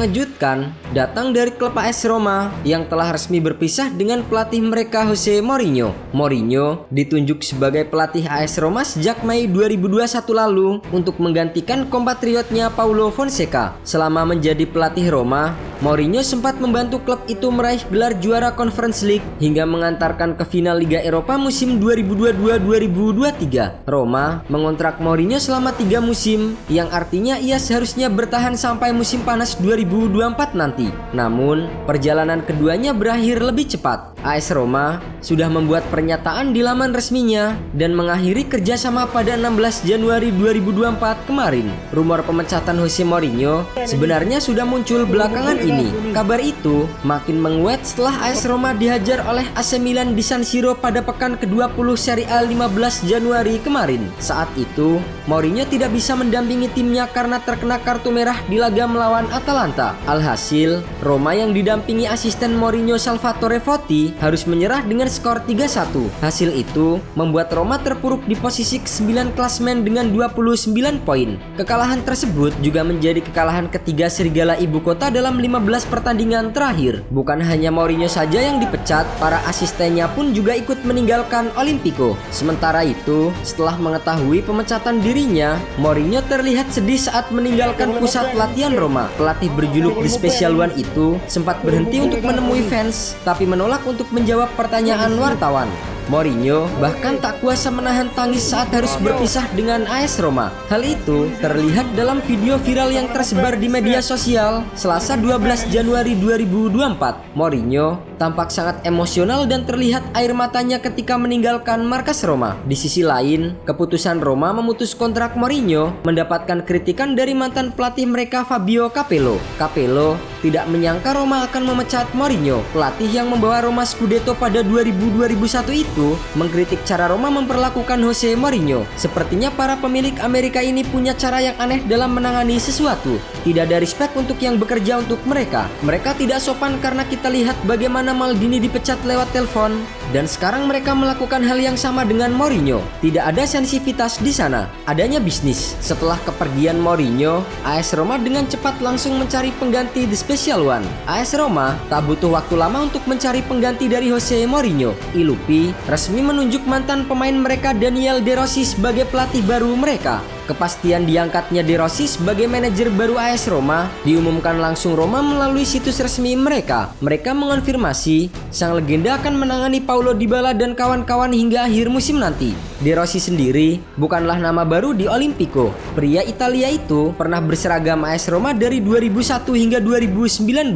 mengejutkan datang dari klub AS Roma yang telah resmi berpisah dengan pelatih mereka Jose Mourinho. Mourinho ditunjuk sebagai pelatih AS Roma sejak Mei 2021 lalu untuk menggantikan kompatriotnya Paulo Fonseca. Selama menjadi pelatih Roma, Mourinho sempat membantu klub itu meraih gelar juara Conference League hingga mengantarkan ke final Liga Eropa musim 2022-2023. Roma mengontrak Mourinho selama 3 musim, yang artinya ia seharusnya bertahan sampai musim panas 2024 nanti. Namun, perjalanan keduanya berakhir lebih cepat. AS Roma sudah membuat pernyataan di laman resminya dan mengakhiri kerjasama pada 16 Januari 2024 kemarin. Rumor pemecatan Jose Mourinho sebenarnya sudah muncul belakangan ini. Kabar itu makin menguat setelah AS Roma dihajar oleh AC Milan di San Siro pada pekan ke-20 Serie A 15 Januari kemarin. Saat itu, Mourinho tidak bisa mendampingi timnya karena terkena kartu merah di laga melawan Atalanta. Alhasil, Roma yang didampingi asisten Mourinho Salvatore Totti harus menyerah dengan skor 3-1. Hasil itu membuat Roma terpuruk di posisi ke-9 klasemen dengan 29 poin. Kekalahan tersebut juga menjadi kekalahan ketiga Serigala Ibu Kota dalam 15 pertandingan terakhir. Bukan hanya Mourinho saja yang dipecat, para asistennya pun juga ikut meninggalkan Olimpico. Sementara itu, setelah mengetahui pemecatan dirinya, Mourinho terlihat sedih saat meninggalkan pusat latihan Roma. Pelatih berjuluk The Special One itu sempat berhenti untuk menemui fans, tapi menolak untuk menjawab pertanyaan wartawan. Mourinho bahkan tak kuasa menahan tangis saat harus berpisah dengan AS Roma. Hal itu terlihat dalam video viral yang tersebar di media sosial Selasa 12 Januari 2024. Mourinho tampak sangat emosional dan terlihat air matanya ketika meninggalkan markas Roma. Di sisi lain, keputusan Roma memutus kontrak Mourinho mendapatkan kritikan dari mantan pelatih mereka Fabio Capello. Capello tidak menyangka Roma akan memecat Mourinho. Pelatih yang membawa Roma Scudetto pada 2000-2001 itu mengkritik cara Roma memperlakukan Jose Mourinho. Sepertinya para pemilik Amerika ini punya cara yang aneh dalam menangani sesuatu. Tidak ada respect untuk yang bekerja untuk mereka. Mereka tidak sopan karena kita lihat bagaimana Maldini dipecat lewat telepon, dan sekarang mereka melakukan hal yang sama dengan Mourinho. Tidak ada sensitivitas di sana, adanya bisnis. Setelah kepergian Mourinho, AS Roma dengan cepat langsung mencari pengganti The Special One. AS Roma tak butuh waktu lama untuk mencari pengganti dari Jose Mourinho. Ilupi resmi menunjuk mantan pemain mereka Daniel De Rossi sebagai pelatih baru mereka. Kepastian diangkatnya De Rossi sebagai manajer baru AS Roma diumumkan langsung Roma melalui situs resmi mereka. Mereka mengonfirmasi sang legenda akan menangani Paulo Dybala dan kawan-kawan hingga akhir musim nanti. De Rossi sendiri bukanlah nama baru di Olimpico. Pria Italia itu pernah berseragam AS Roma dari 2001 hingga 2019.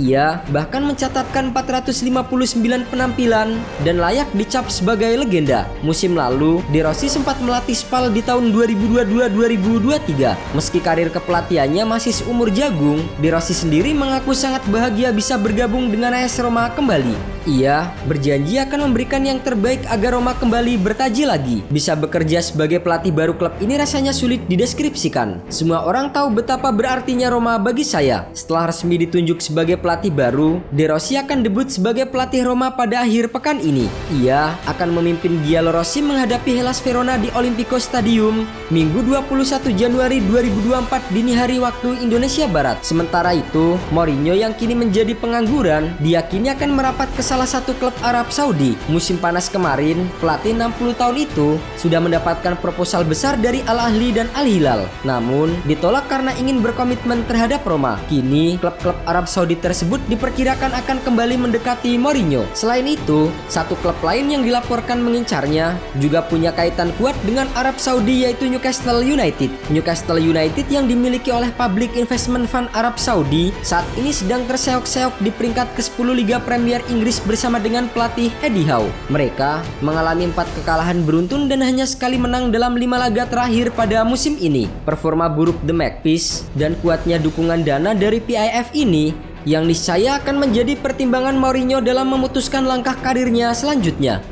Ia bahkan mencatatkan 459 penampilan dan layak dicap sebagai legenda. Musim lalu, De Rossi sempat melatih Spal di tahun 2022-2023. Meski karir kepelatihannya masih seumur jagung, De Rossi sendiri mengaku sangat bahagia bisa bergabung dengan AS Roma kembali. Ia berjanji akan memberikan yang terbaik agar Roma kembali bertaji lagi. Bisa bekerja sebagai pelatih baru klub ini rasanya sulit dideskripsikan. Semua orang tahu betapa berartinya Roma bagi saya. Setelah resmi ditunjuk sebagai pelatih baru, De Rossi akan debut sebagai pelatih Roma pada akhir pekan ini. Ia akan memimpin Giallorossi menghadapi Hellas Verona di Olimpico Stadium Minggu 21 Januari 2024 dini hari waktu Indonesia Barat. Sementara itu, Mourinho yang kini menjadi pengangguran diyakini akan merapat ke salah satu klub Arab Saudi. Musim panas kemarin, pelatih 60 tahun itu sudah mendapatkan proposal besar dari Al Ahly dan Al Hilal. Namun, ditolak karena ingin berkomitmen terhadap Roma. Kini, klub-klub Arab Saudi tersebut diperkirakan akan kembali mendekati Mourinho. Selain itu, satu klub lain yang dilaporkan mengincarnya juga punya kaitan kuat dengan Arab Saudi, yaitu Newcastle United. Newcastle United yang dimiliki oleh Public Investment Fund Arab Saudi saat ini sedang terseok-seok di peringkat ke-10 Liga Premier Inggris bersama dengan pelatih Eddie Howe. Mereka mengalami 4 kekalahan beruntun dan hanya sekali menang dalam 5 laga terakhir pada musim ini. Performa buruk The Magpies dan kuatnya dukungan dana dari PIF ini yang niscaya akan menjadi pertimbangan Mourinho dalam memutuskan langkah karirnya selanjutnya.